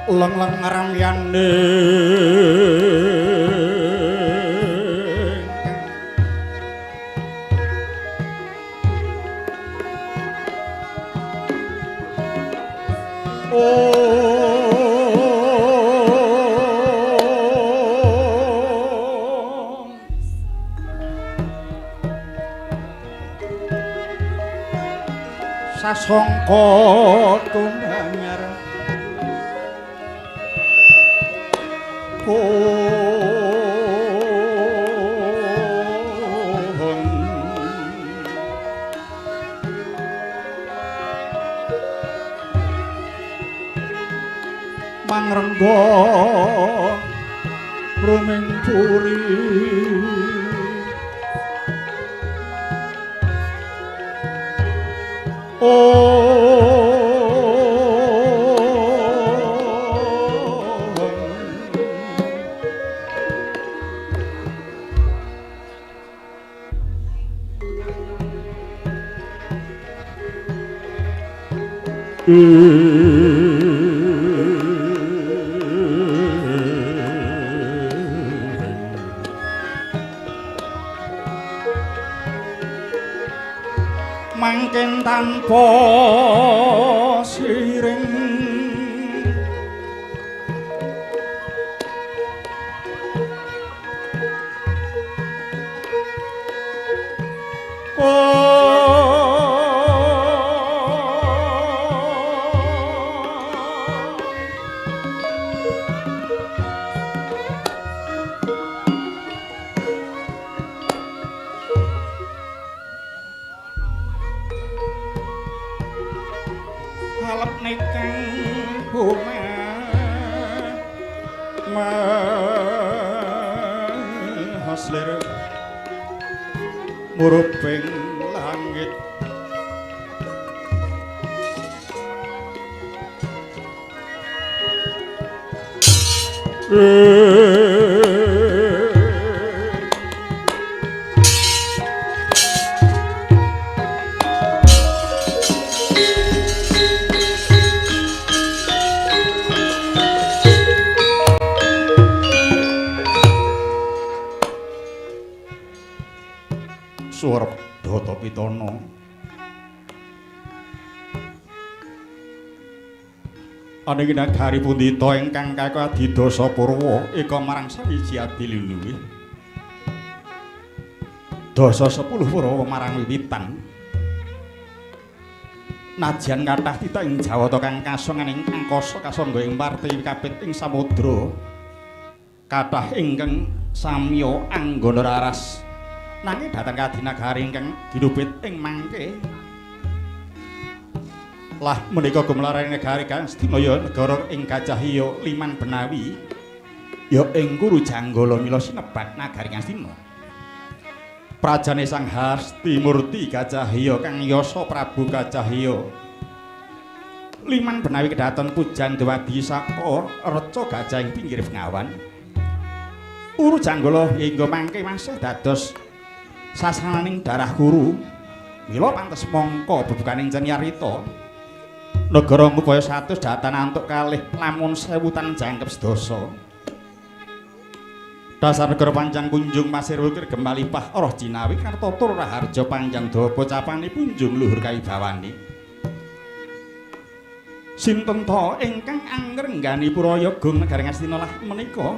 Leng-leng ramyane sasongko tumanyar mangrengga ruming puri mangken tanpa siring halep nekang buma mahaslir muruping langit Surep Data Pitana aning nagari pundita ingkang kaya Adidasa Purwa eka marang sawiji adiluluwe dasa 10 Purwa marang wiwitan najan kathah titah ing Jawata kang kasongan ing angkasa kasangga ing parti kapit ing samudra kathah ingkang samya anggana raras nanging dhateng kadinagari ingkang ginubit ing mangke lah menika gumlarane negari Kang Astina ya negara ing Gajahya Liman Benawi ya ing Kuru Janggala mila sinebat nagari Kang Astina prajane Sang Hastimurti Gajahya Kang Yasa Prabu Gajahya Liman Benawi kedaton pujan dewadi saka reca gajah ing pinggir Bengawan Kuru Janggala hingga mangke masih dados sasananing darah Kuru mila pantes mangka bebukaning Cenyarita negara ngupaya 100 datan antuk kalih lamun 1000 tan jangkep sedasa dasar negara panjang kunjung pasir wukir gembalipah roh jinawi kartotur raharja panjang dawa pocapane punjung luhur kawibawani sinten ta ingkang angrenggani Purayagung negari Ngastina lah menika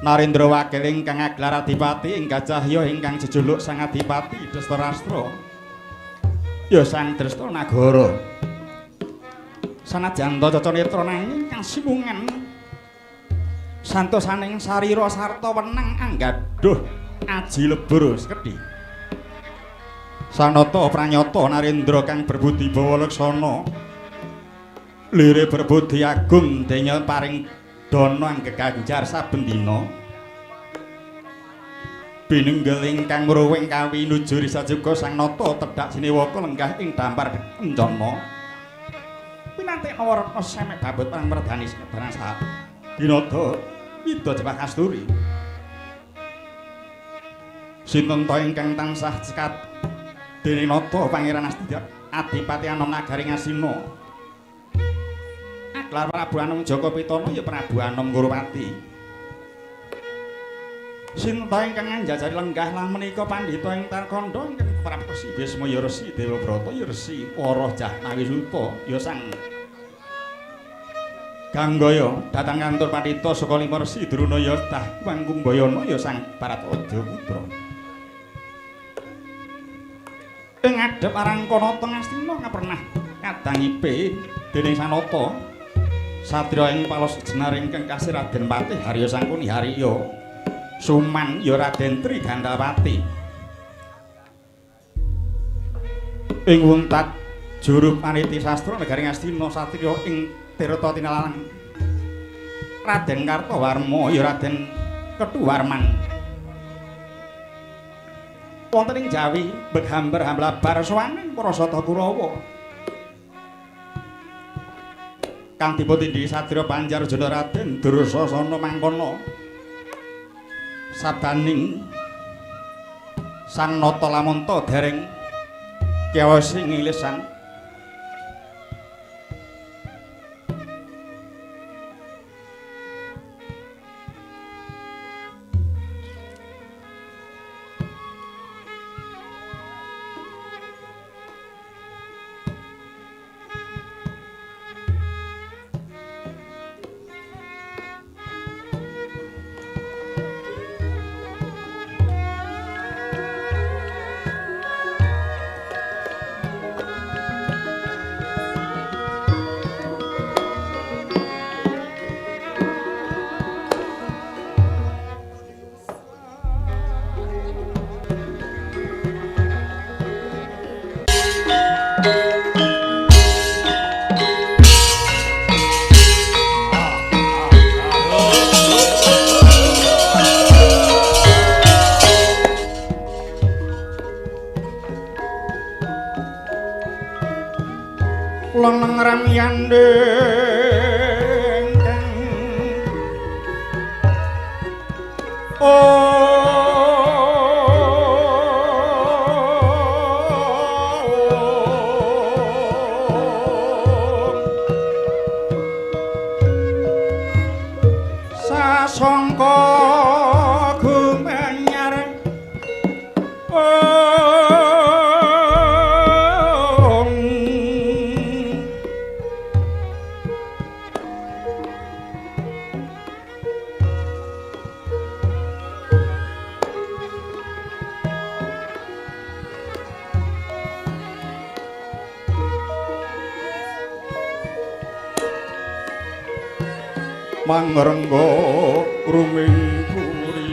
Narendra Wakil ingkang aglar adipati ing Gajahya ingkang jejuluk Sang Adipati Drestarastra ya Sang Drestanagara sanajan Caca Netra nanging kang simungan santosaning sarira sarta wenang anggaduh aji lebur sekedhi sanata pranyata Narendra kang berbudi bawa laksana lire berbudi agung denya paring dana anggeganjar saben dina binenggel ingkang ngruwing kawi nuju risajuga Sang Nata tedhak sinewaka lenggah ing dampar kencana pinantik Nawaratna semek babut pramerdani sekedharan saat dinada Ida Jepang Kasturi sinten ta ingkang tansah cekat dening nata Pangeran Adipati Anom Nagari Ngastina Aglar Prabu Anom Jaka Pitana ya Prabu Anom Ngurupati sinta ingkang njajari lenggah lah menika pandhita ing Tarkandha ingkang Prapesi Bismaya Resi Dewabrata ya Resi Para Jahnawi Suta ya Sang Ganggaya datang kantor pandhita saka lima resi Druna ya Dah Wangkumbayana ya Sang Bharataja Putra ing ngadhep Arangkana Ngastina ngapernah kadangipe dening Sanata satriya ing palosejenar ingkang kasih Raden Patih Harya Sangkuni Harya Suman ya Raden Tri Gandawati ing wuntat juru paniti sastra negari Ngastina satriya ing Tirta Tinalang Raden Kartawarma ya Raden Ketuwarman wonten ing Jawi beghambar hamblabar sawaning para sata Kurawa kang dipundhindhi satriya Panjarjana Raden Dursasana mangkono sabaning Sang Nata Lamanta dereng kiyosi nglisan leneng ramyande sasangka gumanyar mangrengga ruming puri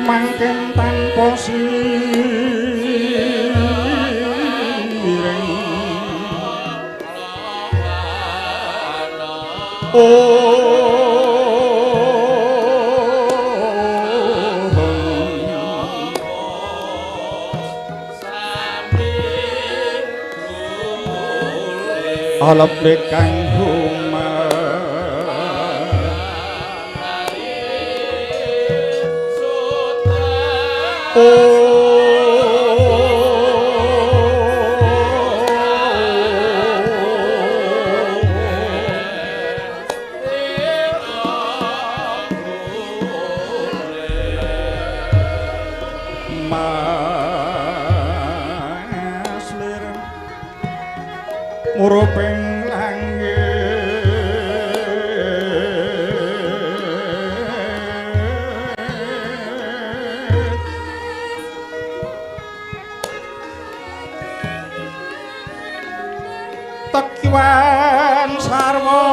mangken tanpa siring alap lekang humah maslir nguruping tekiwan sarwa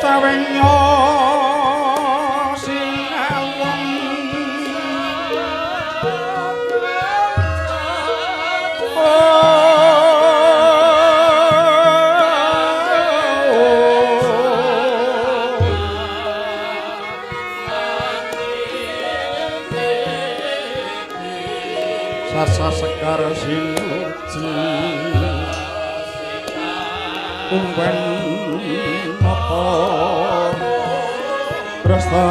cawenya sinawung sasa sekar sinuci umben napa rastra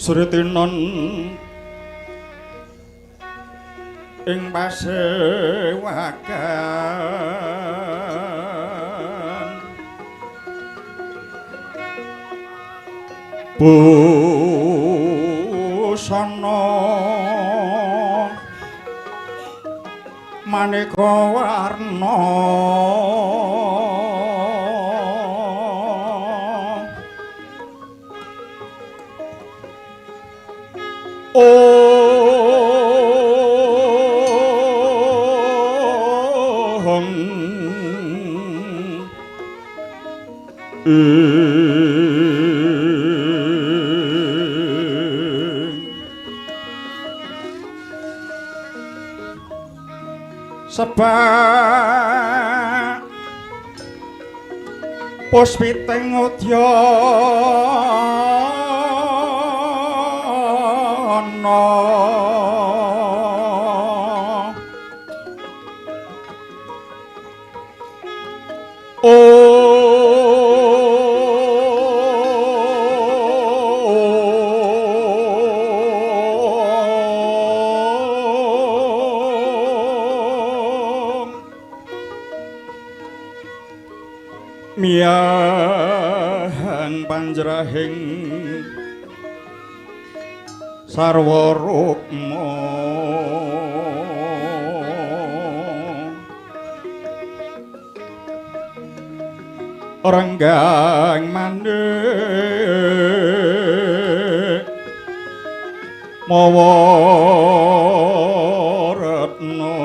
Sritinon ing pasewakan busana maneka warna sebab puspiting udyana miyahan panjrahing sarwa rukma renggang mandhek mawa retna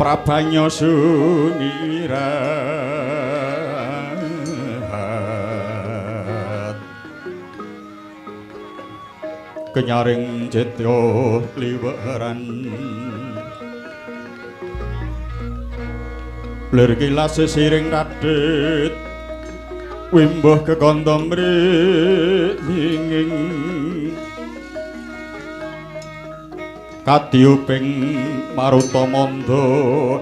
Prabanya sunirat kenyaring jetya liweran lir kilas sesiring radit wimbuh kekanta mringing kadyuping maruta manda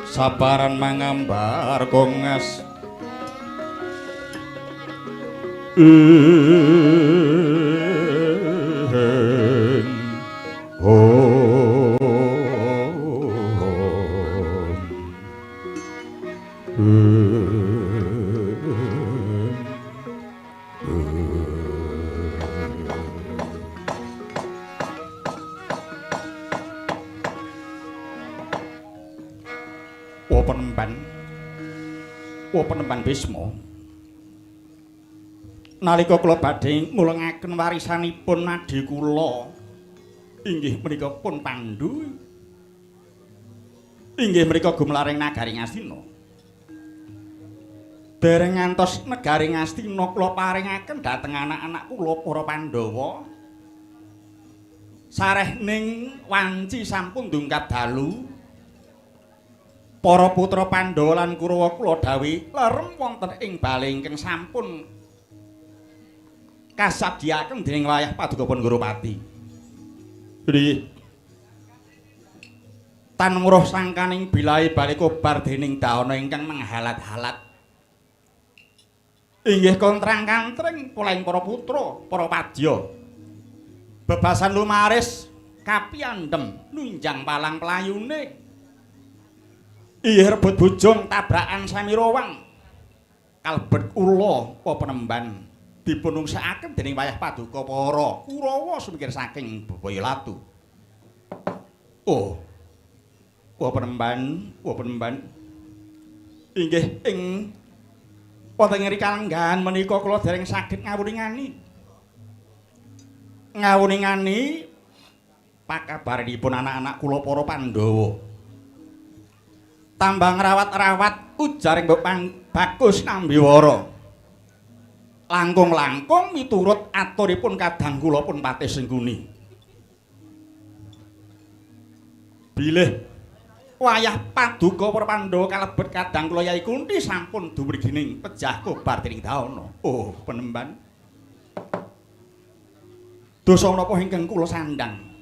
sabaran mangambar kongas Penemban Bisma nalika kula badhe ngulengaken warisanipun nadhi kula inggih menika pun Pandhu inggih menika gumlaring nagari Ngastina dereng ngantos negari Ngastina kula paringaken dhateng anak-anak kula para Pandhawa sarehning wanci sampun ndungkap dalu para putra Pandhawa lan Kurawa kula dawuhi lerem wonten ing bale ingkang sampun kasadhiaken dening wayah Paduka Pun Gurupati. Nggih. Tan muruh sangkaning bilahe bali kobar dening dawana ingkang menghalat-halat. Inggih kontrang-kantring polaing para putra, para padya. Bebasan lumaris kapiandhem nunjang palang pelayune. Iya rebut bojong tabrakan samirowang kalebet ula penemban dipunungsakaken dening wayah Paduka para Kurawa sumikir saking bebaya latu. Oh penemban inggih ing wonten ngri kalenggahan menika kula dereng saged ngawuningani pakabaranipun anak-anak kula para Pandhawa. Tambah ngrawat-rawat ujaring Mbok Bagus Nambiwara. Langkung-langkung miturut aturipun kadang kula pun patih Sengkuni. Bilih wayah Paduka para Pandhawa kalebet kadang kula Yai Kunti sampun dumrigining pejah kobar dening dawana. Oh, penemban. Dosa menapa ingkang kula sandang?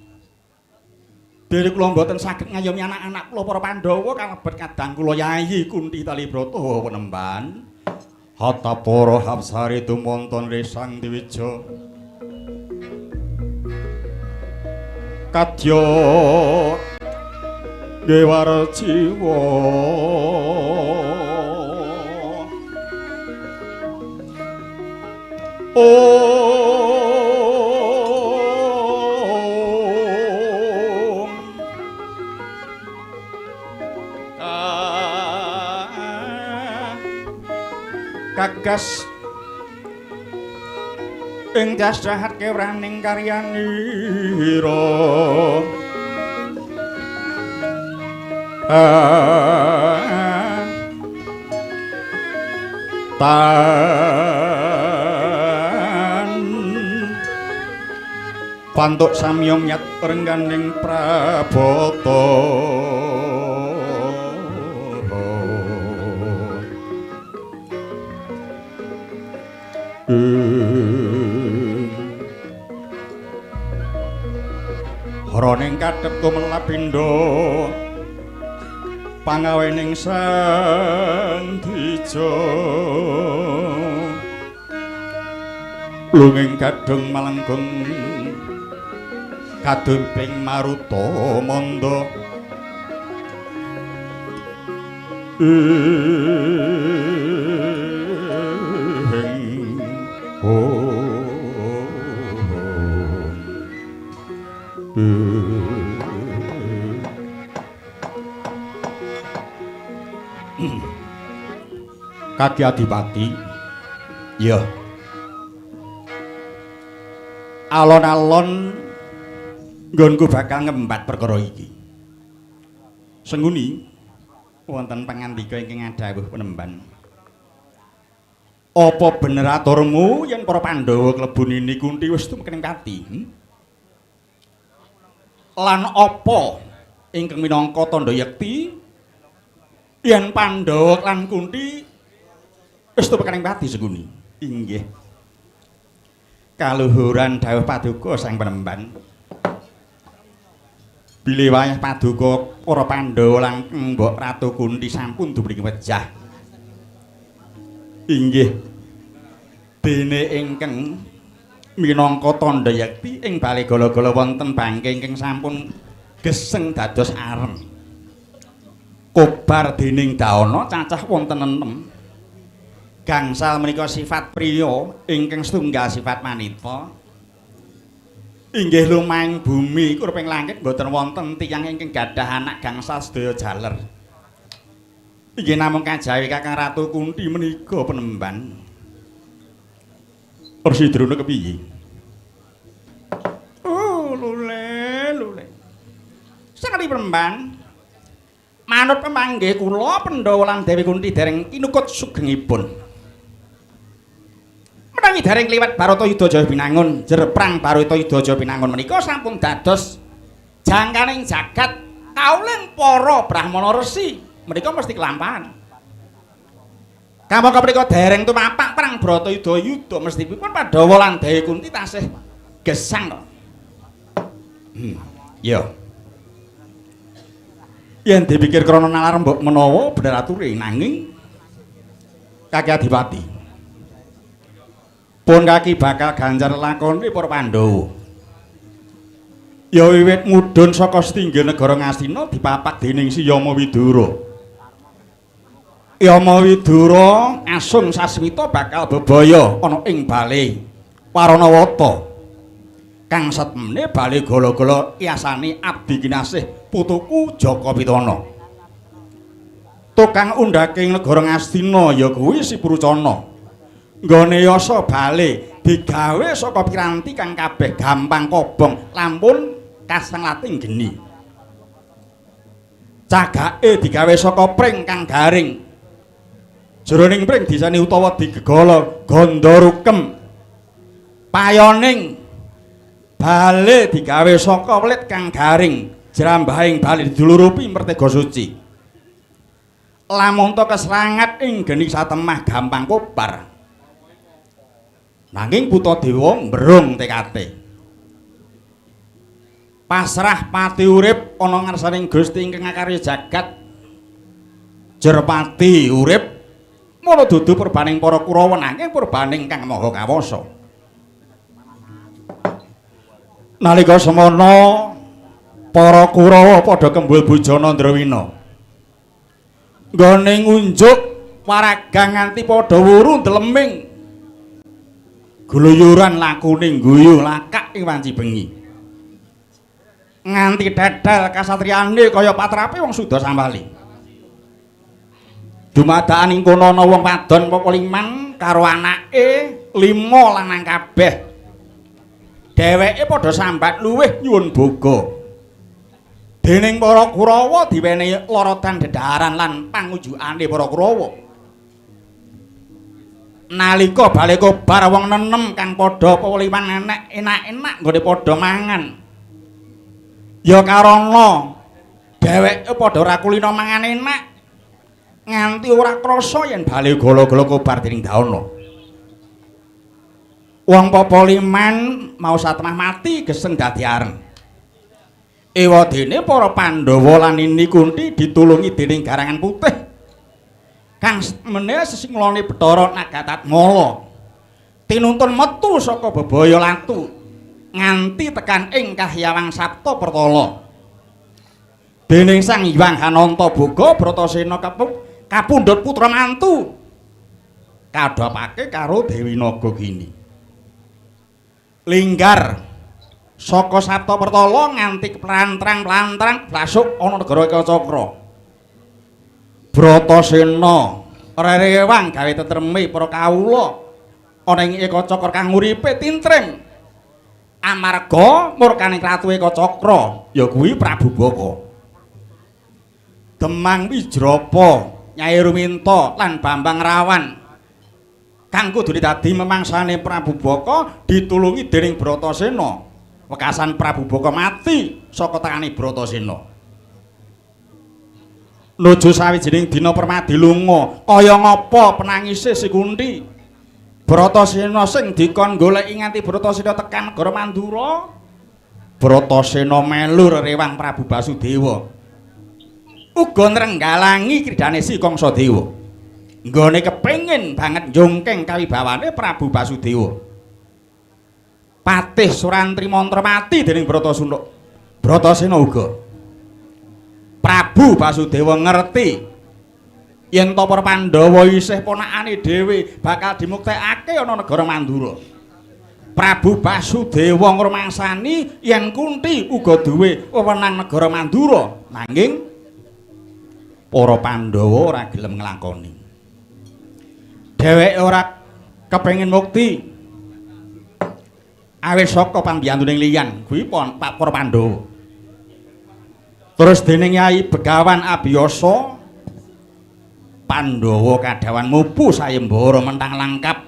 Dene kula mboten saged ngayomi anak-anak kula para Pandhawa kalebet kadang kula Yayi Kunti Talibrata penemban. Hatta para hapsari tumonton resang diwija. Kadya gewar jiwa. Kagas ing dasrahat kewraning karyanira tan pantuk samyong nyat rengganing prabata Haraning kadhep kumelapindo pangawening sang dija lunging kadung malenggung kadumping maruta manda Kaki Adipati, ya. Alon-alon nggonku bakal ngembat perkara iki. Senguni wonten pangandika ingkang dawuh penemban. Apa bener aturmu yen para Pandhawa klebu Nini Kunti wis tumekaning pati? Lan apa ingkang minangka tandha yekti yen Pandhawa lan Kunti wis tumekaning pati Senguni? Inggih. Kaluhuran dawuh paduka sang penemban. Bilih wayah paduka para Pandhawa lan Mbok Ratu Kunti sampun dumugi wejah. Inggih. Dene ingkang minangka tandha yakti ing bali gala-gala wonten bangke ingkang sampun geseng dados arem. Kobar dening Dawana cacah wonten 6. Gangsal menika sifat priya ingkang setunggal sifat wanita. Inggih lumahing bumi kurping langit boten wonten tiyang ingkang gadhah anak gangsal sedaya jaler. Inggih namung kajawi Kakang Ratu Kunti menika penemban. Persidrone kepiye? Oh, lule. Sakali penemban. Manut pemanggih kula Pandhawa lan Dewi Kunti dereng kinukut sugengipun. Menawi dereng kliwat Baratayuda Jaya Binangun, jerprang Baratayuda Jaya Binangun menika sampun dados jangkaning jagat kauling para Brahmana Resi menika mesti kelampahan. Kamangka menika dereng tumapak perang Baratayuda Yuda mestipun Pandhawa lan Dewi Kunti tasih gesang to. Ya. Yen dipikir krana nalar mbok menawa bener ature nanging Kaki Adipati pun kaki bakal ganjar lakone para Pandhawa. Ya wiwit mudhun saka setinggil negara Ngastina dipapak dening si Yama Widura. Yama Widura asun sasmita bakal bebaya ana ing bale Waranawata. Kang satemene bale gala-gala kiasane abdi kinasih putuku Jaka Pitana. Tukang undhake negara Ngastina ya kuwi si Prucana. Nggone yasa bale digawe saka piranti kang kabeh gampang kobong lampun kasenglating geni. Cagake digawe saka pring kang garing. Jroning pring disani utawa digegala gandha rukem. Payoning bale digawe saka welit kang garing. Jrambahing bale didulurupi mertega suci. Lamun to kesrangat ing geni satemah gampang kobar. Nanging Putadewa mbrung tekate. Pasrah pati urip ana ngarsaning Gusti ingkang ngakarya jagat. Jerpati urip mula dudu perbaning para Kurawa nanging perbaning Kang Maha Kawasa. Nalika semana para Kurawa padha kembul bujana Ndrawina. Nggone ngunjuk waragang nganti padha wuru deleming. Gluyuran lakune guyu lakak ing wanci bengi. Nganti dadal kasatriyane kaya patrape wong suda sambali. Dumadakan ing kono ana wong wadon apa liman karo anake 5 lanang kabeh. Dheweke padha sambat luwih nyuwun boga. Dening para Kurawa diwenehi lorotan dedhaharan lan pangujukane para Kurawa. Nalika bale kobar wong nenem kang padha pawliwan enak-enak nggone padha mangan. Ya karana dheweke padha ora kulina mangan enak nganti ora krasa yen bale gala-gala kobar dening Dawana. Wong papaliman mau satemah mati geseng dadi areng. Ewadene para Pandhawa lan Nini Kunti ditulungi dening Garangan Putih. Kang meneh sesingulane Bathara Nagatatmala tinuntun metu saka bebaya latu nganti tekan ing Kahyawang Sapta Pertala. Dening Sang Hyang Anantaboga Bratasena kapundhut putra mantu kadhapake karo Dewi Nagagini. Linggar saka Sapta Pertala nganti plantrang-plantrang blasuk ana negara Ekacakra. Bratasena rerewang gawe tetreme para kawula ana ing Ekacakra kang uripe tintrim amarga murkaning Ratu Ekacakra ya kuwi Prabu Baka. Demang Wijrapa, Nyai Ruminta lan Bambang Rawan kang kudu dadi memangsane Prabu Baka ditulungi dening Bratasena. Wekasan Prabu Baka mati saka tangane Bratasena. Nuju sawijining dina Permadi lunga, kaya ngapa penangise si Kunti? Bratasena sing dikon goleki nganti Bratasena tekan negara Mandura. Bratasena melu rewang Prabu Basudewa. Uga nrenggalangi kridane si Kangsadewa. Nggone kepengin banget njungking kawibawane Prabu Basudewa. Patih Surantri mantra mati dening Bratasena uga. Prabu Basudewa ngerti yen to para Pandhawa isih ponakane dhewe bakal dimuktekake ana negara Mandura. Prabu Basudewa ngrumangsani yen Kunti uga duwe wewenang negara Mandura, nanging para Pandhawa ora gelem nglakoni. Dheweke ora kepengin mukti awit saka pambiyantuning liyan kuwi Pak para Pandhawa. Terus dening Nyai Begawan Abiyasa Pandhawa kadhawan mupu sayembara mentang langkap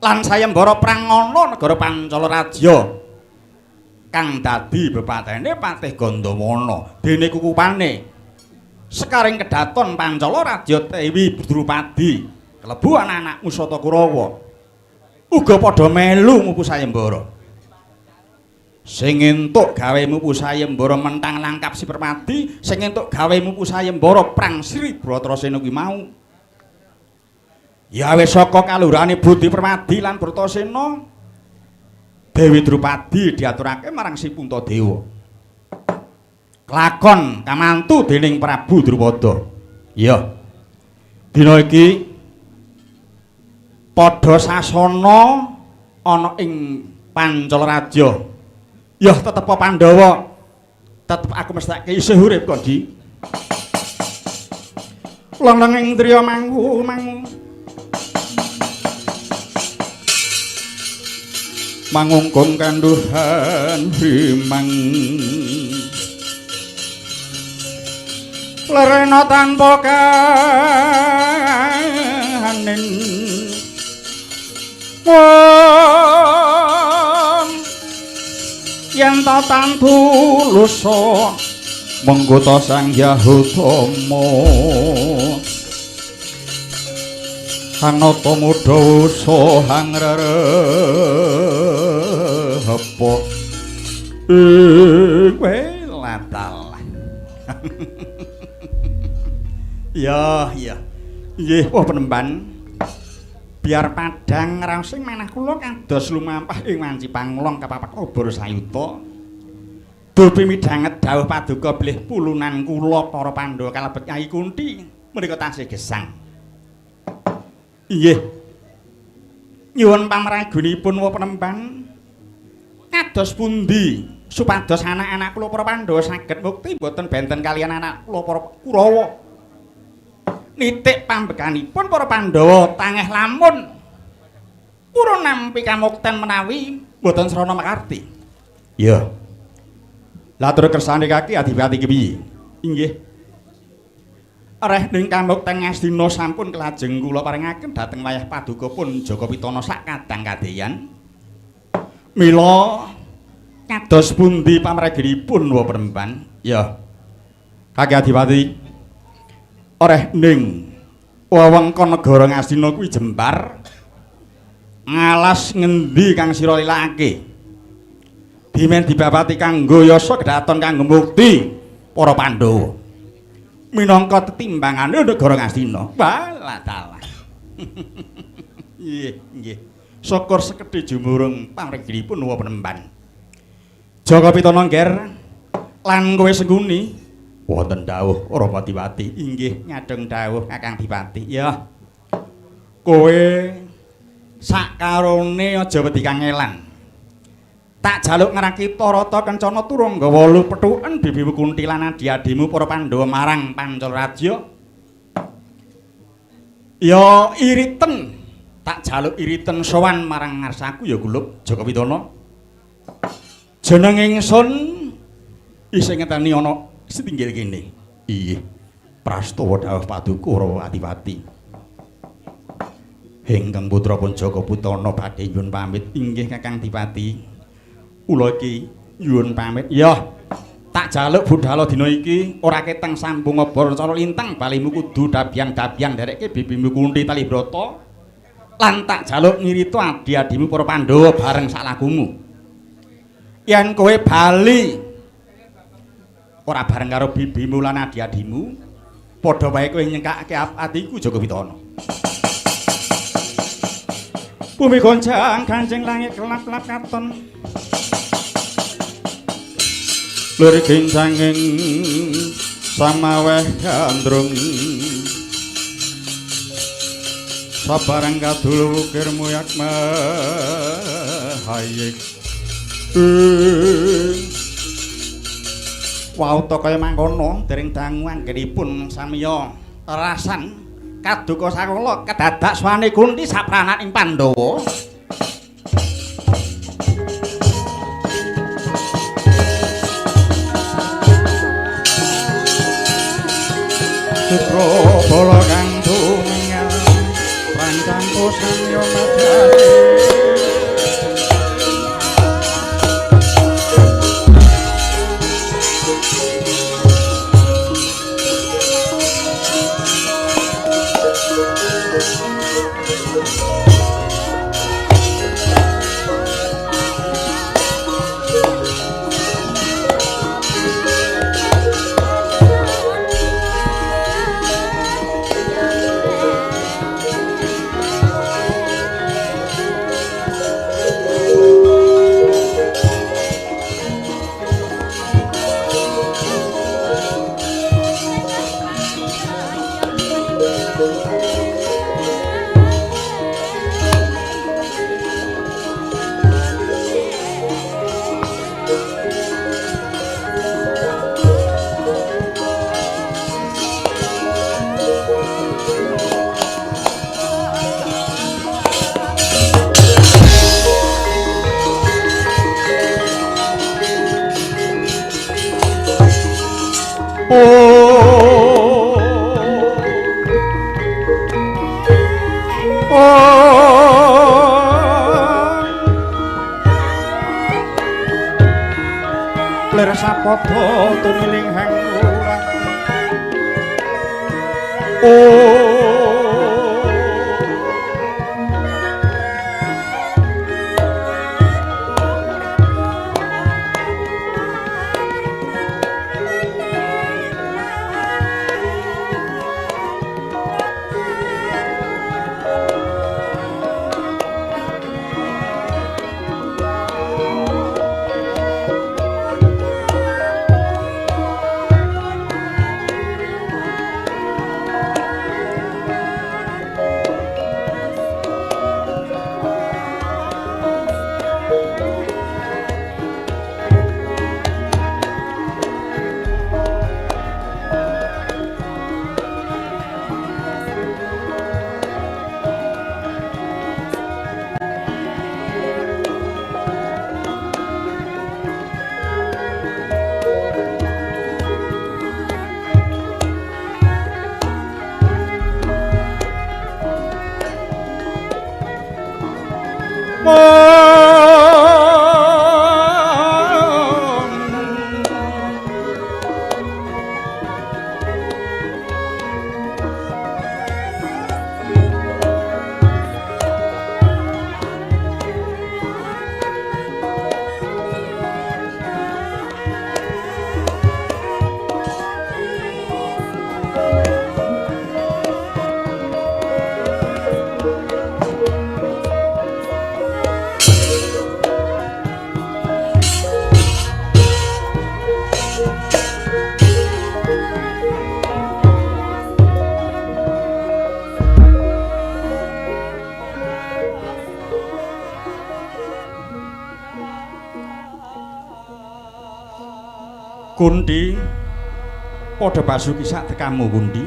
lan sayembara prangana negara Pancala Radya kang dadi bepatene Patih Gandamana dene kukupane sekaring kedaton Pancala Radya Dewi Drupadi kelebu anak-anak Usata Kurawa uga padha melu mupu sayembara. Sing entuk gawe mupu sayembara mentang langkap si Permadi, sing entuk gawe mupu sayembara prang Sri Bratasena kuwi mau. Ya wis saka kalurane Budi Permadi lan Bratasena, Dewi Drupadi diaturake marang si Puntadewa. Kelakon kamantu dening Prabu Drupada. Ya. Dina iki padha sasana ana ing Pancala Radya. Ya tetep Pandhawa. Tetep aku mestake isih urip kok, Di. Lanang indriya mangku mangungkung kanduhan rimang lerena tanpa kahanin yen ta tantulusa menggota Sang Yahudama anata mudha usahang rerepa kowe latal. Ya nggih wah penemban biar padang ngraosing manah kula kados lumampah ing wanci panglong kapapak obor sayuta dupi midhanget dawuh paduka bilih pulunan kula para Pandhawa kalebet Nyai Kunti menika tansih gesang. Inggih nyuwun pamragunipun wa penemban kados pundi supados anak-anak kula para Pandhawa saged mukti boten benten kaliyan anak kula para Kurawa. Nitik pambekanipun para Pandhawa tangeh lamun purun nampi kamukten menawi boten srana makarti. Ya. Latur kersane kaki adipati kepiye? Inggih. Areh ning kamukten Ngastina sampun kelajeng kula paringaken dhateng wayah paduka pun Jaka Pitana sak kadang kadeyan. Mila kados pundi pamraginipun wa perempan? Ya. Kaki adipati oreh ning wewengkon negara Ngastina kuwi jembar ngalas ngendi kang sira lilake Dimen dibabati kanggo yasa kedaton kanggo mukti para Pandhawa. Minangka tetimbangane negara Ngastina. Walah dalah. Nggih. Syukur sekedhik jumurung pangregipun wa penemban. Jaka Pitana ngger lan kowe sengguni wonten dawuh para Patiwati. Inggih nyadeng dawuh Kakang Dipati. Ya. Kowe sakarone aja wedi kangelan. Tak jaluk ngrakita rata kencana turung nggawa lu pethuken Bibimu Kunti lan adi-adimu para Pandhawa marang Pancalaradya. Ya iriten, tak jaluk iriten sowan marang ngarsaku ya Gulup Jaka Pitana. Jeneng ingsun isih ngeteni ana setinggil kene. Iya. Prastawa dawuh Paduka para Adipati. Ingkang putra pun Jaka Pitana badhe nyuwun pamit inggih Kakang Dipati. Kula iki nyuwun pamit. Ya, tak jaluk budhal dina iki ora keteng sambung obor cara lintang balimu kudu dabyang-dabyang nderekke Bibimu Kunti Talibrata. Lan tak jaluk ngirita adi-adimu para Pandhawa bareng salakumu. Yen kowe bali ora bareng karo bibimu lan adi-adimu, padha wae kowe nyengkake atiku Jaka Pitana. Bumi goncang kanjeng langit kelap-kelap katon. Lur gincanging samaweh gandrung. Sabarang kadul wukir muyak mahayik. Wauta kaya mangkono dereng dangu anggenipun samiya rasan kaduka sakala kedadak swane Kunti sapranan ing Pandhawa. Putra bala kang tumingal rancang samya madhare. Lir sapada tumiling hang ulang. Kundi padha basuki sak tekamu Kundi.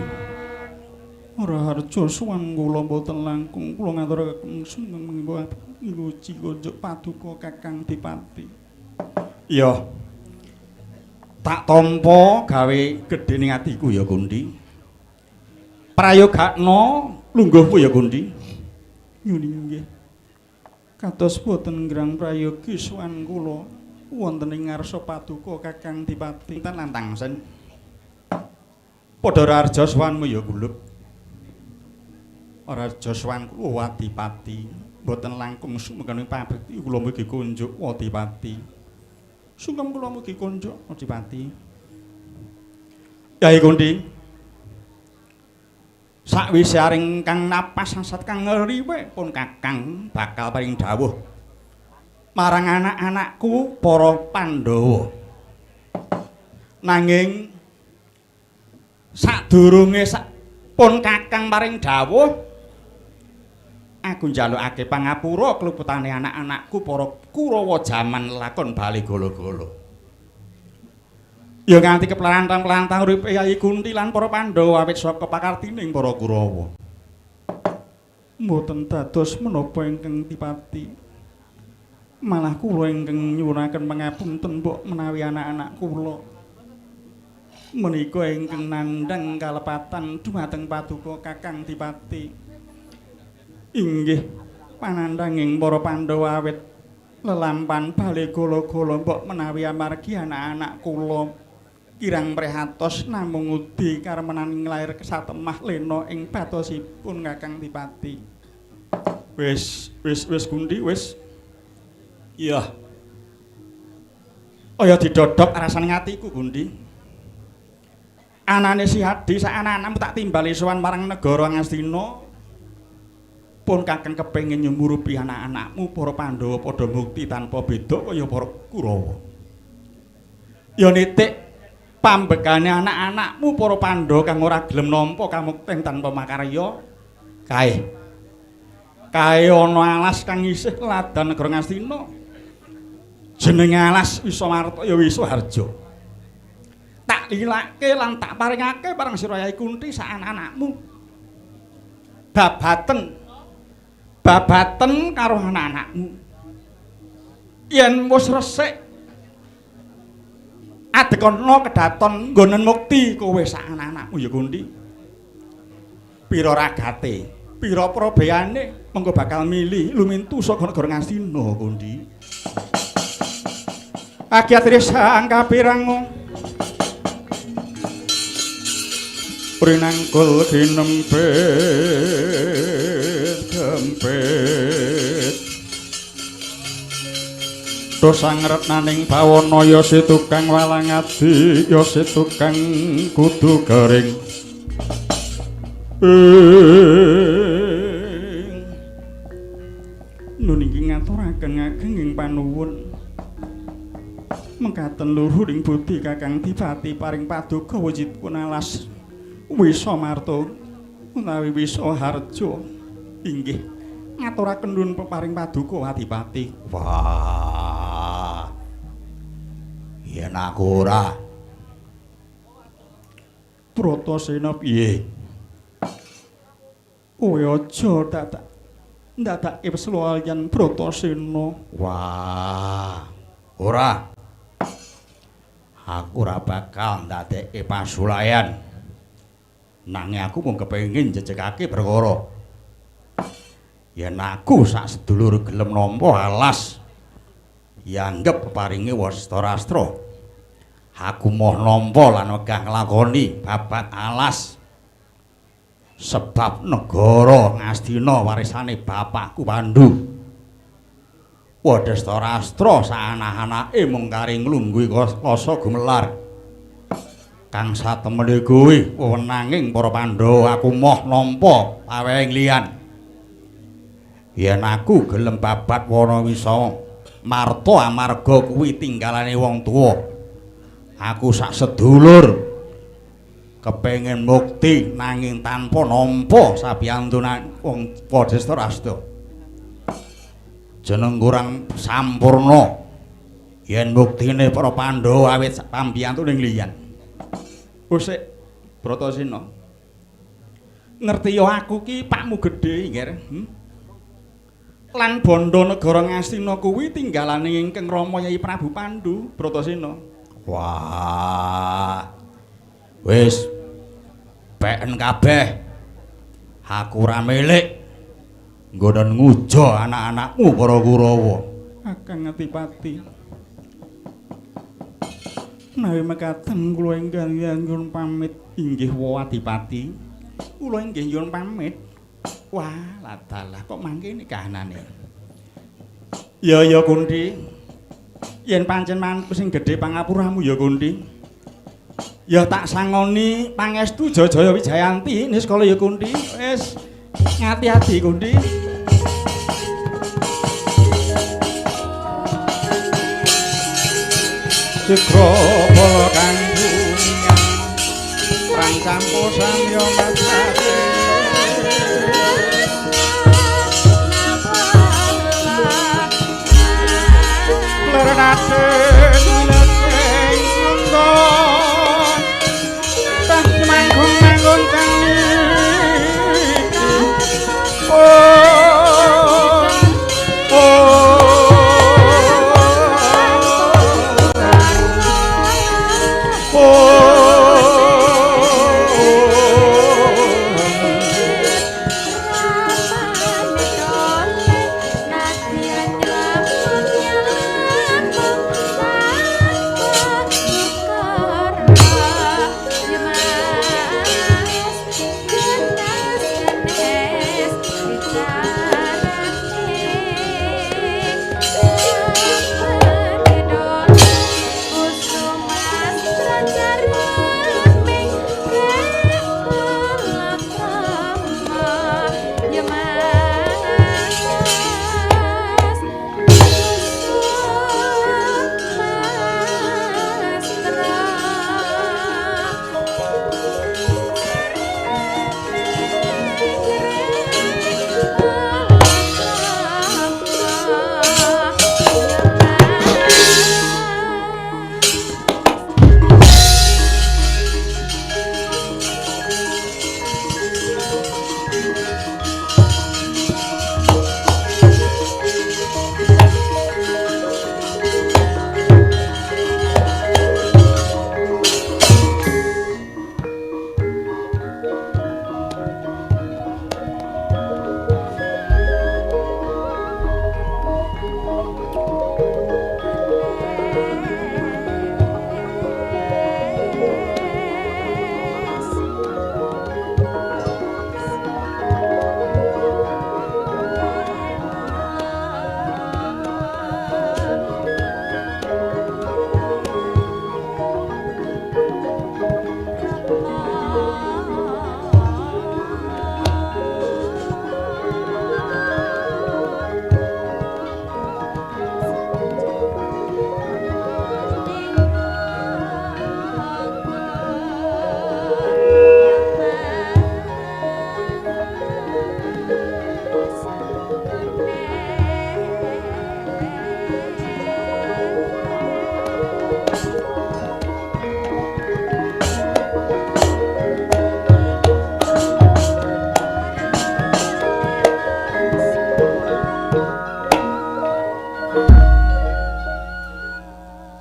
Ora harja suwan kula boten langkung kula ngaturaken sumeng nguji konjuk paduka Kakang Dipati. Iya. Tak tampa gawe gedhening atiku ya Kundi. Prayogakna lungguhmu ya Kundi. Nyuwun inggih. Kados boten ngrang prayogi suwan kula wonten ing ngarsa paduka Kakang Dipati. Pinten lantang sen. Padha raja suwanmu ya Kulub. Ora raja suwan kula Adipati. Boten langkung sumekaning pabekti kula mugi kunjuk Adipati. Sungkem kula mugi kunjuk Adipati. Yai Kundi. Sakwise aring kang napas sangsat kang ngriwe pun Kakang bakal paring dawuh marang anak-anakku para Pandhawa. Nanging sadurunge pun Kakang paring dawuh aku njalukake pangapura keluputane anak-anakku para Kurawa jaman lakon bali golo-golo. Ya nganti keplantang-plantang uripe Yai Kunti lan para Pandhawa awit saka pakartining para Kurawa. Mboten dados menapa ingkang Dipati. Malah kula ingkang nyuwunaken pangapunten mbok menawi anak-anak kula menika ingkang nandhang kalepatan dhumateng paduka Kakang Dipati. Inggih panandhanging para Pandhawa awit lelampan bali golo-golo mbok menawi amargi anak-anak kula kirang prihatos namung udi karemenaning lair satemah lena ing batosipun Kakang Dipati. Wis Kundi wis. Iya. Kaya didodhok rasane atiku Kundi. Anane si Hadi sak anak-anakmu tak timbali sowan marang negara Ngastina. Pun Kakang kepengin nyumurupi anak-anakmu para Pandhawa padha mukti tanpa beda kaya para Kurawa. Ya nitik pambekane anak-anakmu para Pandhawa kang ora gelem nampa kamukten tanpa makarya kae ana alas kang isih ladan negara Ngastina jenenge alas Wisamarta ya Wisaharja tak lilake lan tak paringake marang sira Yai Kunti sak anak-anakmu babaten karo anak-anakmu yen wis resik adekana kedaton nggonen mukti kowe sak anak-anakmu ya Kundi. Pira ragate, pira probeyane mengko bakal milih lumintu saka negara Ngastina Kundi. Agyatri sang kapirang Prinangkul kinempet gempet dosang retnaning bawana ya si tukang walang adi ya si tukang kudu garing nun iki ngaturaken ageng panuwun mengkaten luhuring budi Kakang Dipati paring paduka wujudipun alas Wisamarta utawi Wisaharja inggih ngaturaken nuwun peparing paduka Adipati. Wah. Yen aku ora Bratasena piye? Kowe aja ndadake pesuwayan Bratasena. Wah. Ora. Aku ora bakal ndadeke pasulayan. Nanging aku mung kepengin jejegake perkara. Yen aku sak sedulur gelem nampa alas yanggep paringe Wastarastra. Aku moh nampa lan wegah nglakoni babat alas. Sebab negara Ngastina warisane bapakku Pandhu. Wastarastra sanak-anake mung kari nglungguhi Kasa Gumelar. Kang satemene kuwi wewenanging para Pandhawa aku moh nampa pawehing liyan. Yen aku gelem babat Wanawisa Marta amarga kuwi tinggalane wong tuwa. Aku sak sedulur kepengin mukti nanging tanpa nampa sabiyantunan wong Wastarastra. Jeneng kurang sampurna. Yen buktine para Pandhawa awit pambiyantu ning liyan. Oh sik, Bratasena. Ngerti yo aku ki pakmu gedhe, Nger. Lan bondo negara Ngastina kuwi tinggalane ingkang Rama Yai Prabu Pandhu, Bratasena. Wah. Wis peken kabeh. Aku ora milik nggonen nguja anak-anakmu para Kurawa. Kakang Adipati. Menawi mekaten kula ingkang nyuwun pamit inggih wa Adipati. Kula inggih nyuwun pamit. Wah, ladalah kok mangkene kahanane. Ya Kunthi. Yen pancen manku sing gedhe pangapuramu ya Kunthi. Ya tak sangoni pangestu Jaya Wijayanti ning sekala ya Kunthi. Wis ngati-ati Kunthi. Sukra bala kang dunyang rancampo samya madrasah Lernaten wilateng nggon tak manggon kang niki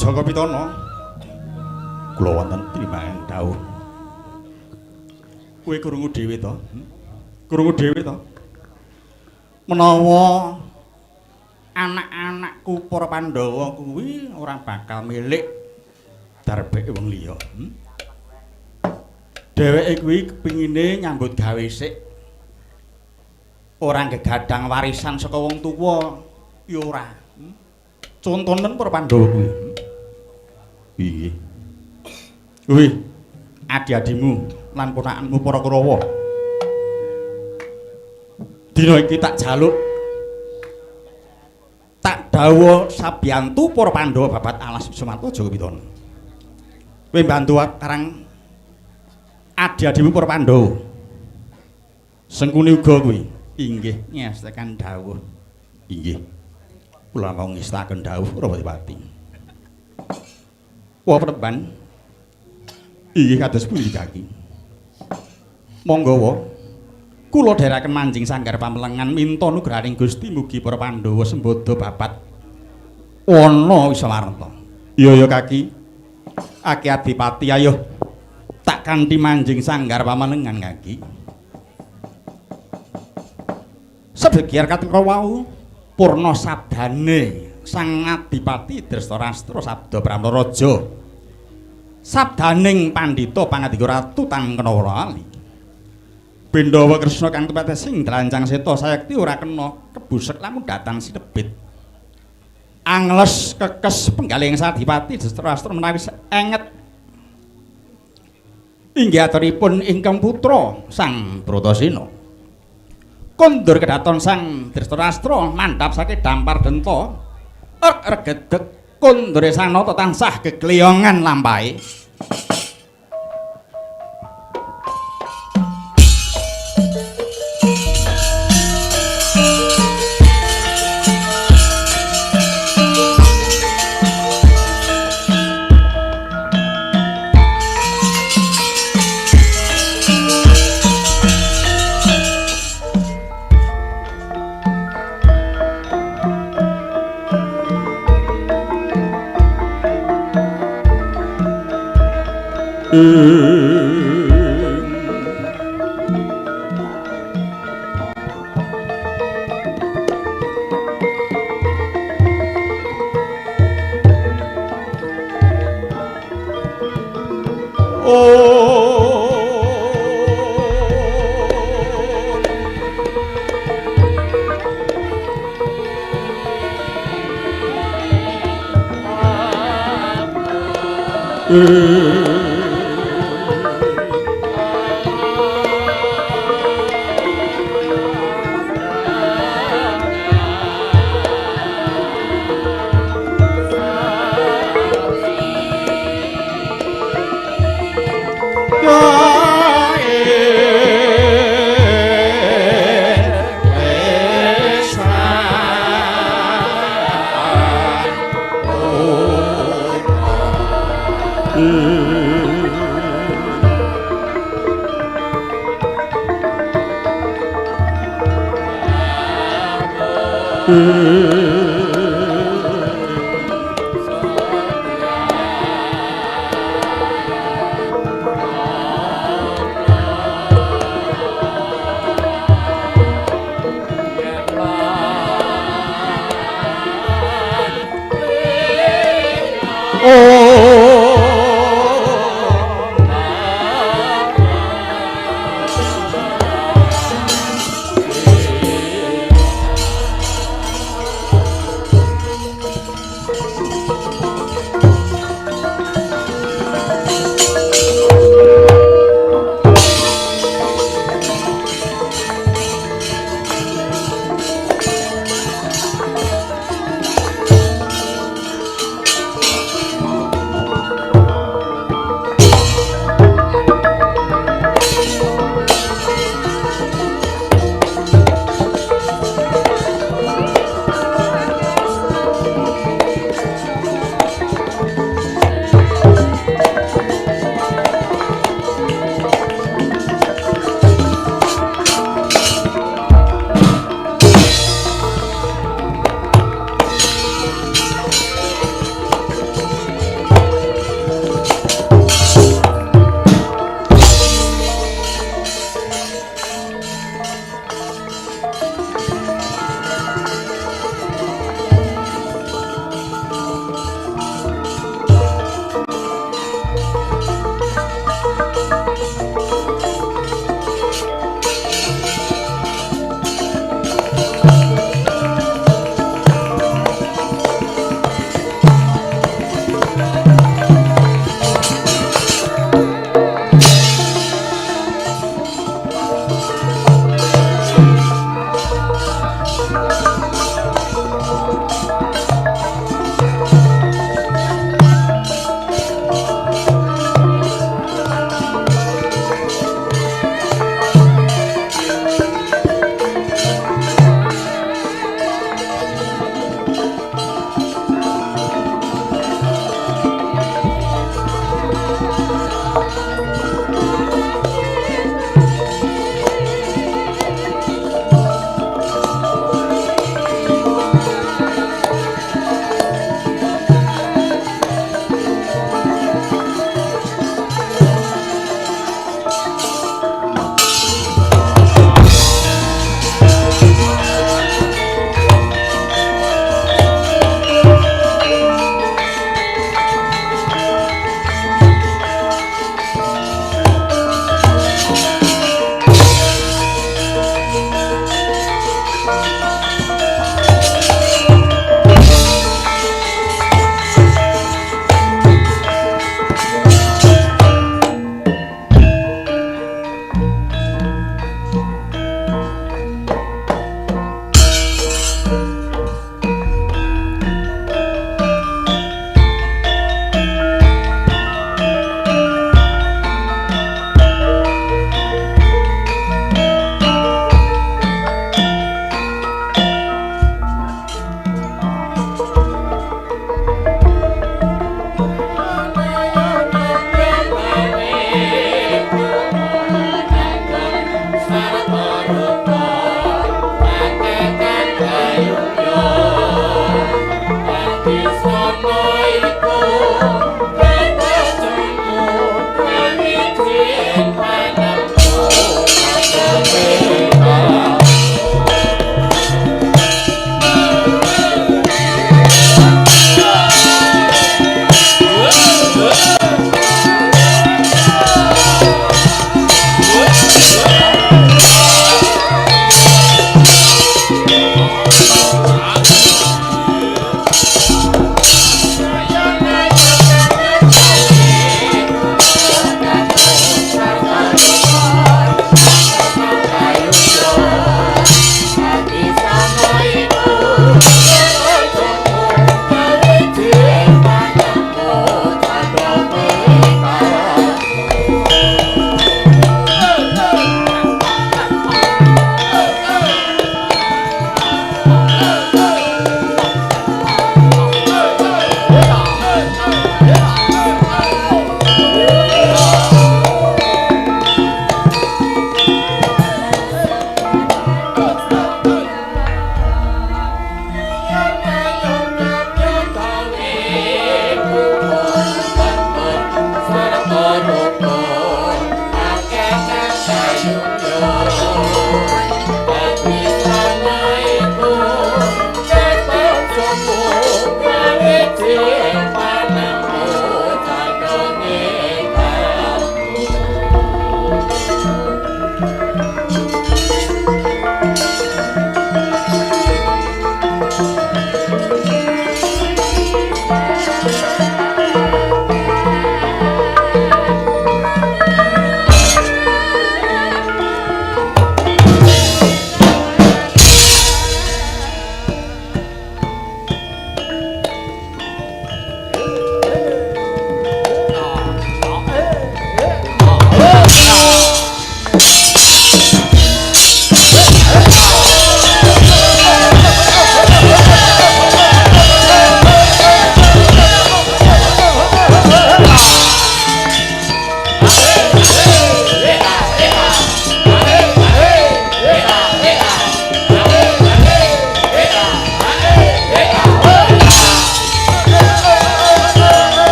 Jangka Pitana. Kula wonten primaing dawuh. Kowe krungu dhewe to? Krungu dhewe to? Menawa anak-anakku para Pandhawa kuwi ora bakal milik darbeke wong liya. Dheweke kuwi kepingine nyambut gawe sik. Ora gegadang warisan saka wong tuwa ya ora. Contonen para Pandhawa kuwi. Piye? Kuwi adi-adimu lan ponakanmu para Kurawa. Dina iki tak jaluk tak dawuh sabiyantu para Pandhawa babat alas Sumarta Jangka Pitana. Kowe mbantu karang adi-adimu para Pandhawa. Sengkuni uga kuwi. Inggih, ngestaken dawuh. Inggih. Kula mau ngestaken dawuh Rapatipati. Wah Peneban. Inggih kados pundi kaki. Monggo wa. Kula dherekaken manjing sanggar pamelengan minta nugrahaning Gusti mugi para Pandhawa sembada babat ana Wiswarta. Iya kaki. Aki Adipati ayo tak kanthi manjing sanggar pamelengan kaki. Sebagian katengka wau purna sabdane Sang Adipati Drestarstra sabda Pramaraja. Sabdaning pandhita pangandika ratu tangkena wali. Bendawa Kresna kang tepetesing dalancang seta sayekti ora kena kebusek lamun datan sinebit. Angles kekes penggaling Sadipati Drestarstra menawi enget. Inggih aturipun ingkang putra Sang Bratasena. Kondur kedaton Sang Drestarstra mandhap saking dampar denta. Regedeg kondure sanata tansah gegleyongan lampahe.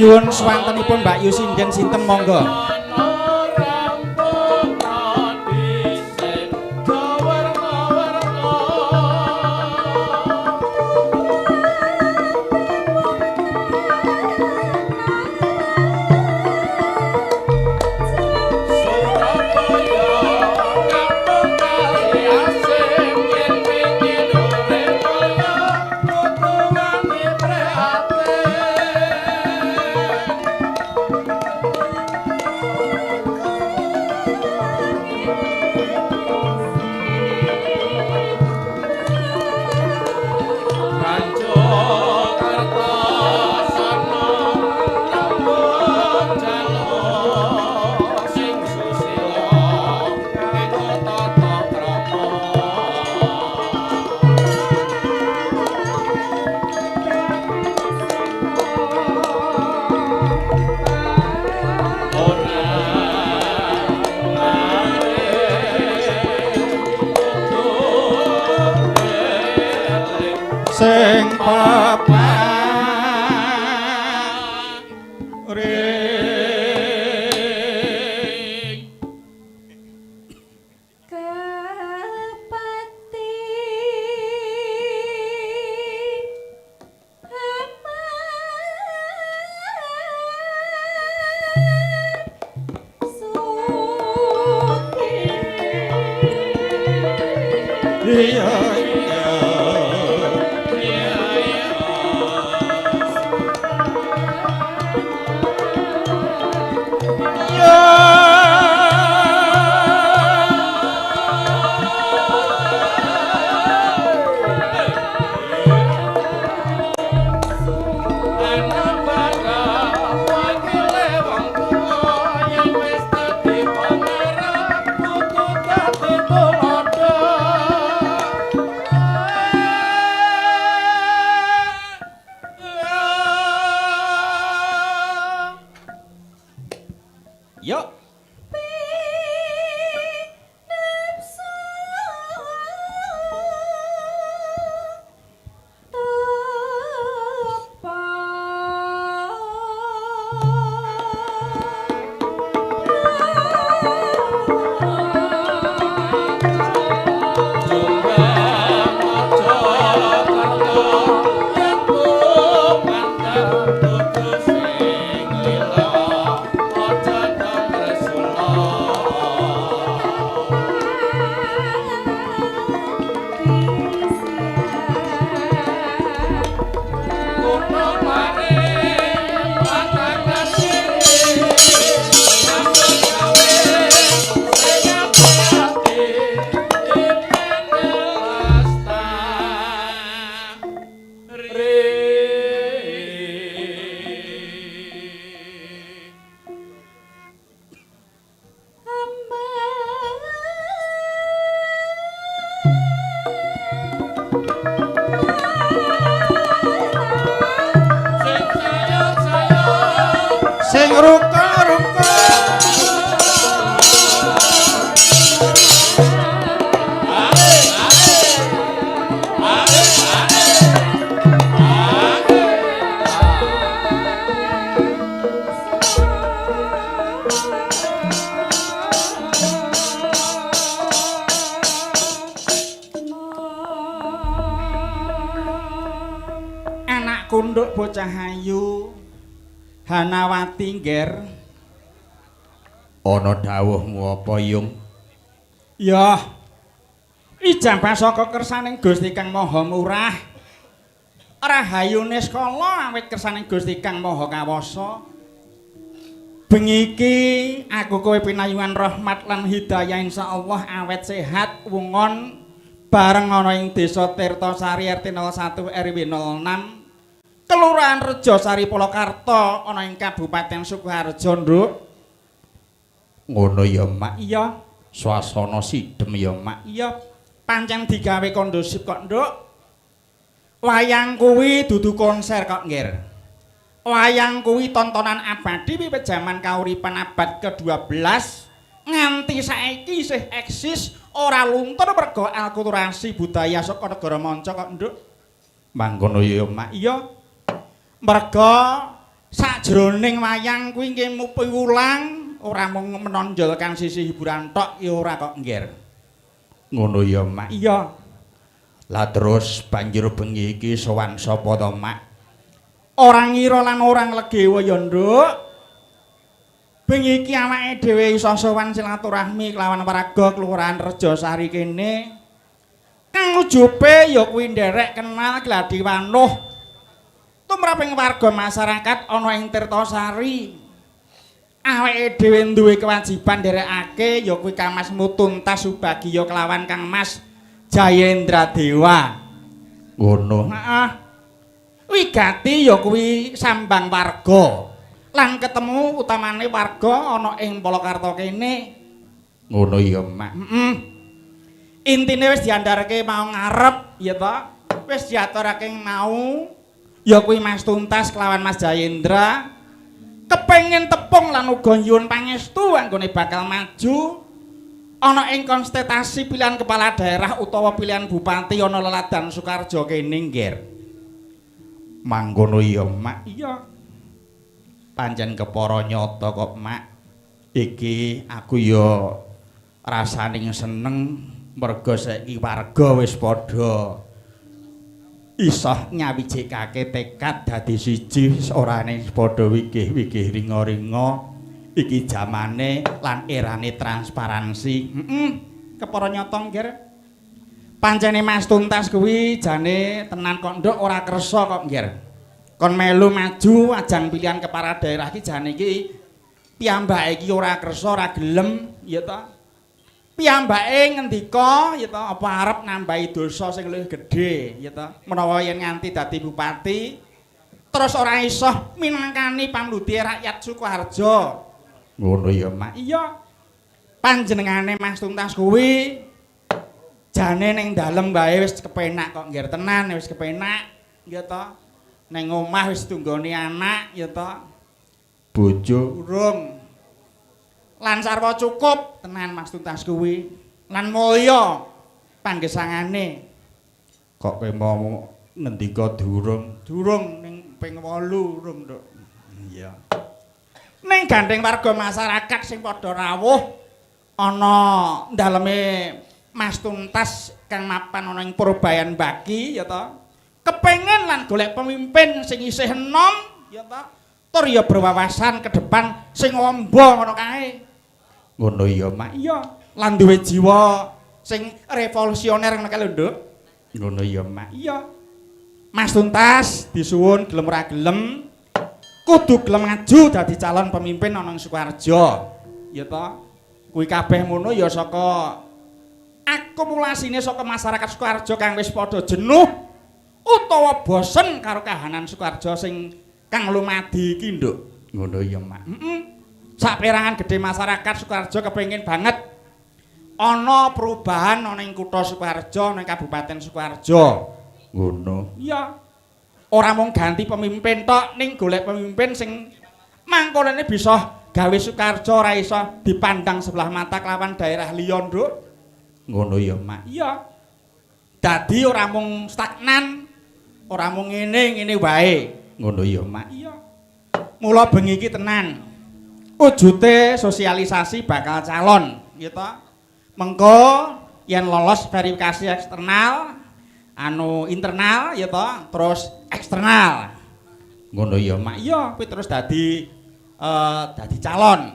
nyuwun swantenipun Mbak Yu sinden sinten monggo. Sing paparing kepati iya Yo. Sing ruka-ruka anak kunduk bocah ayu Hanawati ngger ana dawuhmu apa Yung? Ya ijabah saka kersaning Gusti Kang Maha Murah rahayune skala awit kersaning Gusti Kang Maha Kawasa bengi iki aku kowe pinayungan rahmat lan hidayah insyaallah awet sehat wungon bareng ana ing Desa Tirtasari RT 01 RW 06 Kelurahan Rejosari Polokarta ana ing Kabupaten Sukoharjo, Nduk. Ngono ya, Mak. Iya. Swasana sidhem ya, Mak. Iya. Pancen digawe kondusif kok, Nduk. Wayang kuwi dudu konser kok, Ngger. Wayang kuwi tontonan abadi wiwit jaman kauripan abad ke-12 nganti saiki isih eksis ora luntur merga akulturasi budaya saka negara manca kok, Nduk. Mangkono ya, Mak. Iya. Merga Sajroning wayang kuwi nggih mupiwulang ora mung menonjol kang sisi hiburan tok ya ora kok nggir. Ngono ya, Mak. Iya. Lah terus banjur bengi iki sowan sapa to, Mak? Orang ngira lan orang legewa ya, Nduk. Bengi iki awake dhewe iso sowan silaturahmi kelawan warga Kelurahan Rejosari kene. Kang ujupe ya kuwi nderek kenal gladi wanuh. Tumraping warga masyarakat ana ing Tirtasari. Awake dhewe duwe kewajiban nderekake ya kuwi Kangmas Mutuntas Subagio kelawan Kangmas Jayendra Dewa. Ngono. Heeh. Wigati ya kuwi sambang warga. Lan ketemu utamane warga ana ing Polokarto kene. Ngono ya, Mak. Heeh. Intine wis diandharke mau ngarep ya to. Wis diaturake mau ya kuwi Mas Tuntas kelawan Mas Jayendra kepengin tepung lan uga nyuwun pangestu anggone bakal maju ana ing konsultasi pilihan kepala daerah utawa pilihan bupati ana Leladan Sukarjo kene nggir. Mangkono ya, Mak. Iya. Pancen kepara nyata kok, Mak. Iki aku ya rasane seneng merga saiki warga wis padha iso nyawijikake tekad dadi siji orane padha wigih-wigih ringa-ringa iki jamane lan erane transparansi. Kepara nyata nggir. Pancene Mas Tuntas kuwi jane tenan kok nduk ora kersa kok nggir. Kon melu maju ajang pilihan kepala daerah iki jane iki piyambake iki ora kersa ora gelem ya ta. Piyambake ngendika ya ta apa arep nambahi dosa sing luwih gedhe ya ta. Menawa yen nganti dadi bupati terus ora iso minangkani pamludhe rakyat Sukoharjo. Ngono ya, Mak. Iya. Panjenengane Mas Tuntas kuwi jane ning dalem bae wis kepenak kok nggih tenan wis kepenak ya ta. Ning omah wis tunggone anak ya ta. Bojo Urung. Lan sarwa cukup tenan Mas Tuntas kuwi. Lan mulya panggesangane. kok kowe mau ngendika durung? Durung ning ping 8 urung, Nduk. Iya. Ning gandeng warga masyarakat sing padha rawuh ana daleme Mas Tuntas kang mapan ana ing Purbayan Bagi ya ta. Kepengen lan golek pemimpin sing isih enom ya ta. Tur ya berwawasan ke depan sing amba ngono kae. Ngono ya, Mak. Iya, lan duwe jiwa sing revolusioner ngono kae lho, Nduk. Ngono ya, Mak. Iya. Mas Tuntas disuwun gelem ora gelem kudu gelem maju dadi calon pemimpin ana ing Sukoharjo. Ya ta. Kuwi kabeh ngono ya saka akumulasine saka masyarakat Sukoharjo kang wis padha jenuh utawa bosen karo kahanan Sukoharjo sing kang lumadi iki, Nduk. Ngono ya, Mak. Saperangan gede masyarakat Sukoharjo kepengin banget ana perubahan ana ing kutha Sukoharjo, ana ing Kabupaten Sukoharjo. Ngono. Iya. Ora mung ganti pemimpin tok, ning golek pemimpin sing mangkonane bisa gawe Sukoharjo ora iso dipandang sebelah mata kelawan daerah liya, Nduk. Ngono ya, Mak. Iya. Dadi ora mung stagnan, ora mung ngene wae. Ngono ya, Mak. Iya. Mula bengi iki tenan. Wujute sosialisasi bakal calon, gitu. Mengko yen lolos verifikasi eksternal, anu internal, gitu, terus eksternal. Ngono ya, Mak. Iya, kuwi terus dadi calon.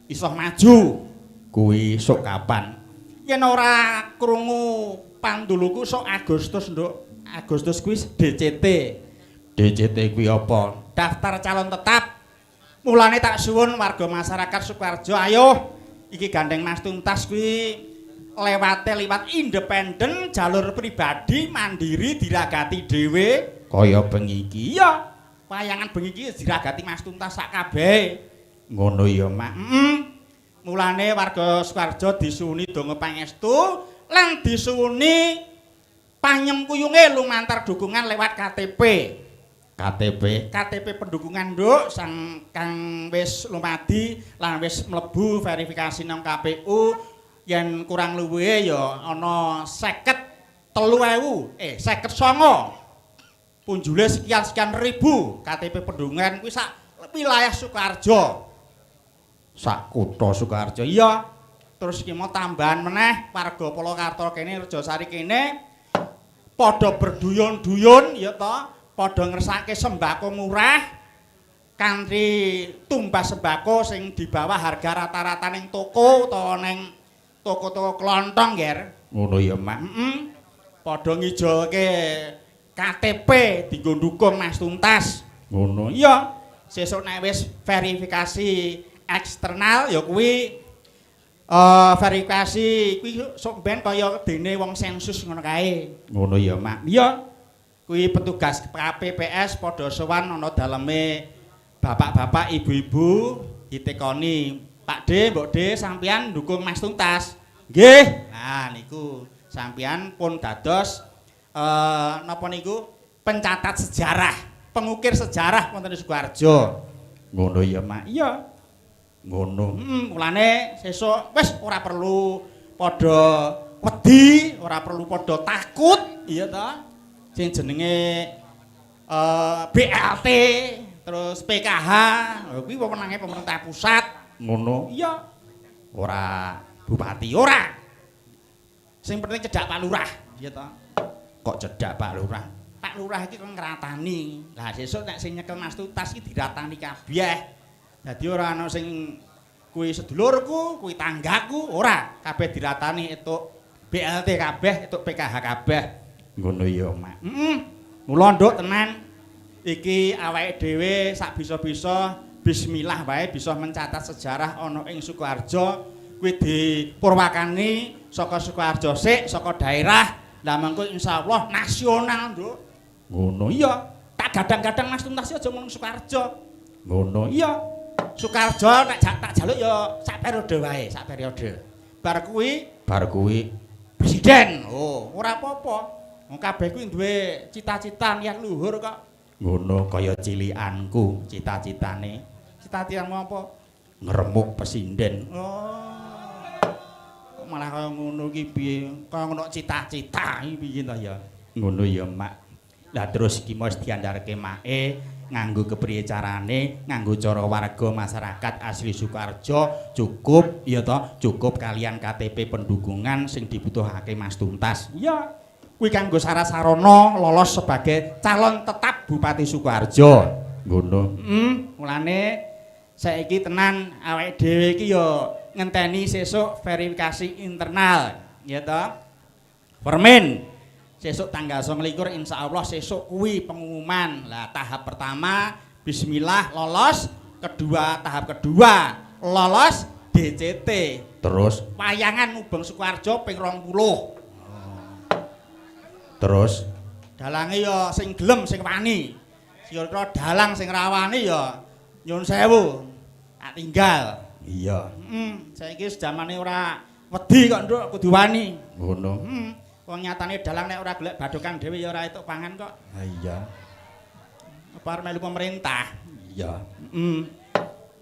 Iso maju. Kuwi sok kapan? Yen ora krungu panduluku sok Agustus, Nduk. Agustus kuwi DCT. DCT kuwi apa? Daftar calon tetap. Mulane tak suwun warga masyarakat Sukoharjo, ayo iki gandeng Mas Tuntas kuwi liwat independen, jalur pribadi, mandiri, diragati dhewe Kaya bengi iki. iya. Wayangan bengi iki diragati Mas Tuntas sak kabehe. Ngono ya, Mak. Mulane warga Sukoharjo disuwuni donga pangestu lan disuwuni panyengkuyunge lumantar dukungan lewat KTP. KTP pendukungan, Nduk, sang kang wis lumadi lan wis mlebu verifikasi nang KPU yen kurang luwih ya ana 59 punjule sekian-sekian ribu KTP pendudungan kuwi sak wilayah Sukoharjo. Sak kutha Sukoharjo. Iya. Terus iki mau tambahan meneh warga Polokarto kene Rejosari kene padha berduyun-duyun ya ta, padha ngersake sembako murah kanthi tumbas sembako sing di bawah harga rata-rata ning toko utawa ning toko-toko klontong, Ger. Ngono ya, Mak. Padha ngijolke KTP dienggo ndukung Mas Tuntas. Ngono. Iya. Sesuk nek wis verifikasi eksternal ya kuwi verifikasi kuwi sok ben kaya dene wong sensus ngono kae. Ngono ya, Mak. Iya. Kuwi petugas KPPS padha sowan ana daleme bapak-bapak, ibu-ibu ditekoni, "Pak D, Mbok D, sampeyan ndukung Mas Tuntas." Nggih. Nah niku sampeyan pun dados napa niku pencatat sejarah, pengukir sejarah wonten ing Sukoharjo. Ngono ya, Mak. Iya. Ngono. Mulane sesuk wis ora perlu padha wedi, ora perlu padha takut, iya ta? Sing jenenge BLT, terus PKH, kuwi wewenange pemerintah pusat. Ngono. Iya. Ora bupati, ora. Sing penting cedak Pak Lurah, iya ta? Kok cedak Pak Lurah? Pak Lurah iki kok ngratani. Lah sesuk nek sing nyekel Mas Tuntas iki diratani kabeh. Dadi ora ana sing kuwi sedulurku, kuwi tanggaku, ora. Kabeh diratani entuk BLT kabeh, entuk PKH kabeh. Ngono ya, Mak. Mula nduk tenan iki awake dhewe sak bisa-bisa bismillah wae bisa mencatat sejarah ana ing Sukoharjo. Kuwi dipurwakani saka Sukoharjo sik, saka daerah. Lah mengko insyaallah nasional, Nduk. Ngono iya. Tak gadang-gadang Mas Tuntas aja mung Sukoharjo. Ngono iya. Sukoharjo nek tak jaluk ya sak periode wae, sak periode. Bar kuwi presiden. Oh, ora apa-apa. Wong kabeh kuwi duwe cita-cita niat luhur kok. Ngono kaya cilikanku cita-citane. Cita-citamu apa? Ngremuk presiden. Oh. Malah kaya ngono iki piye? Kaya ngono cita-cita iki piye ta ya? Ngono ya, Mak. Lah terus iki mesti diandharke make nganggo kepriye carane, nganggo cara warga masyarakat asli Sukoharjo cukup ya ta, cukup kalian KTP pendukungan sing dibutuhake Mas Tuntas. Iya. Kuwi kanggo syarat-sarana lolos sebagai calon tetap Bupati Sukoharjo. Ngono. Mulane saiki tenan awake dhewe iki ya ngenteni sesuk verifikasi internal, ya toh. Permen sesuk tanggal 29 insyaallah sesuk kuwi pengumuman. Lah tahap pertama bismillah lolos, tahap kedua lolos DCT. Terus wayangan Mubeng Sukoharjo ping 20. Terus dalange ya sing gelem sing wani. Kira-kira dalang sing rawani ya nyun sewu. Tak tinggal. Iya. Saiki sedamane ora wedi kok Nduk kudu wani. Ngono. Wong nyatane dalang nek ora golek badokan dhewe ya ora entuk pangan kok. Ha iya. Apa arep melu pemerintah? Iya.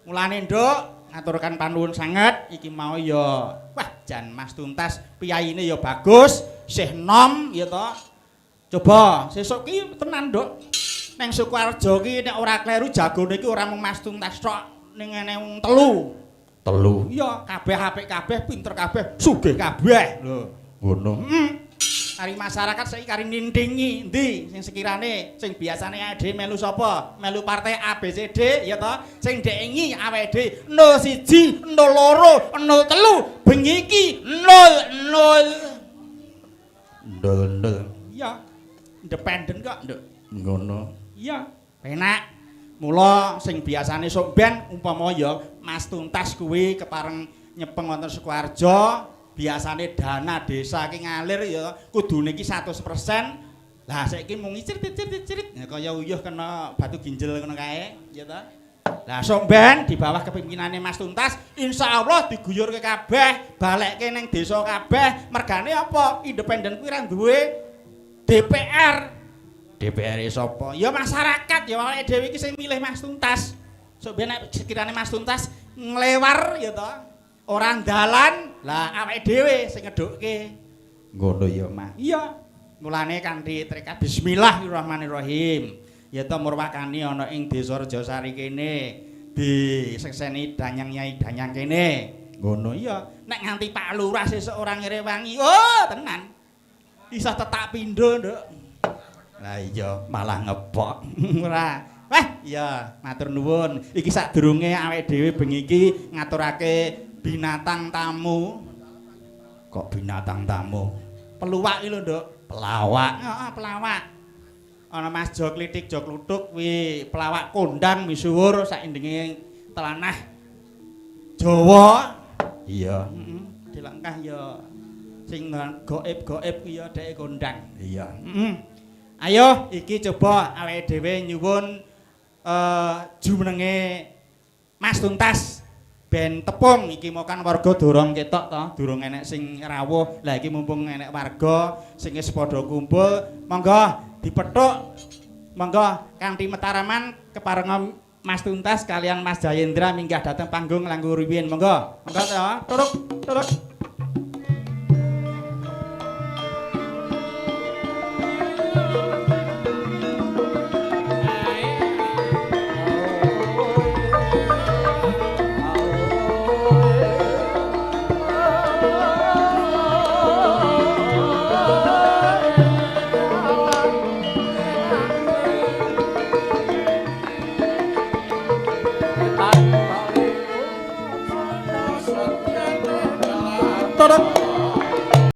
Mulane Nduk ngaturkan panuwun sanget iki mau ya wah jan Mas Tuntas piyaine ya bagus, isih nom ya to. Coba sesuk ki tenan Nduk. Neng Sukoharjo ki nek ora kleru jagone iki ora mung Mas Tuntas tok, ning ngene wong telu. Telu. Iya, kabeh apik kabeh, pinter kabeh, sugih kabeh. Lho, ngono. Kari masyarakat saiki kari nintingi endi sing sekirane sing biasane awake dhewe melu sapa? Melu partai ABCD ya toh. Sing ndengi awake dhewe 01, 02, 03, bengi iki 00. Iya. Independen kok, Nduk. Ngono. Iya, penak. Mula sing biasane sok ben umpama ya Mas Tuntas kuwi kepareng nyepeng wonten Sukoharjo, biasane dana desa ki ngalir ya kudune iki 100%. Lah saiki mung cirit-cirit ya kaya uyuh kena batu ginjel ngono kae, ya ta. Lah sok ben di bawah kepemimpinane Mas Tuntas insyaallah diguyurke kabeh, balekke ning desa kabeh. Mergane apa? Independen kuwi ra duwe DPR. DPR sapa? Ya masyarakat, ya awake dhewe iki sing milih Mas Tuntas. Sok ben nek sekirane Mas Tuntas nglewar ya to, ora ndalan, lah awake dhewe sing ngedukke. Ngono ya, Mas. Iya. Mulane kanthi tekad bismillahirrahmanirrahim. Ya ta murwakani ana ing desa Rejasari kene disekseni Danyang Nyai Danyang kene. Ngono iya. Nek nganti Pak Lurah sesuk ora ngrewangi, oh tenan. Isa tetak pindho, Nduk. Lah iya, malah ngepok. Ora. Wah, iya, matur nuwun. Iki sadurunge awake dhewe bengi iki ngaturake binatang tamu. Kok binatang tamu? Peluwak iki lho, Nduk. Pelawak. Heeh, pelawak. Ana Mas Jo Klitik Jo Kluthuk kuwi pelawak kondang misuwur saindenge telanah Jawa. Iya, heeh. Dilengkah ya sing gaib-gaib kuwi ya dheke kondang. Iya. Heeh. Ayo iki coba awake dhewe nyuwun jumenenge Mas Tuntas ben tepung iki mau kan warga durung ketok to, durung enek sing rawuh. Lah iki mumpung enek warga sing wis padha kumpul, monggo dipethuk. Monggo kanthi metaraman kepareng Mas Tuntas kalian Mas Jayendra minggah dateng panggung langkung rumiyin. Monggo. Monggo to, turuk.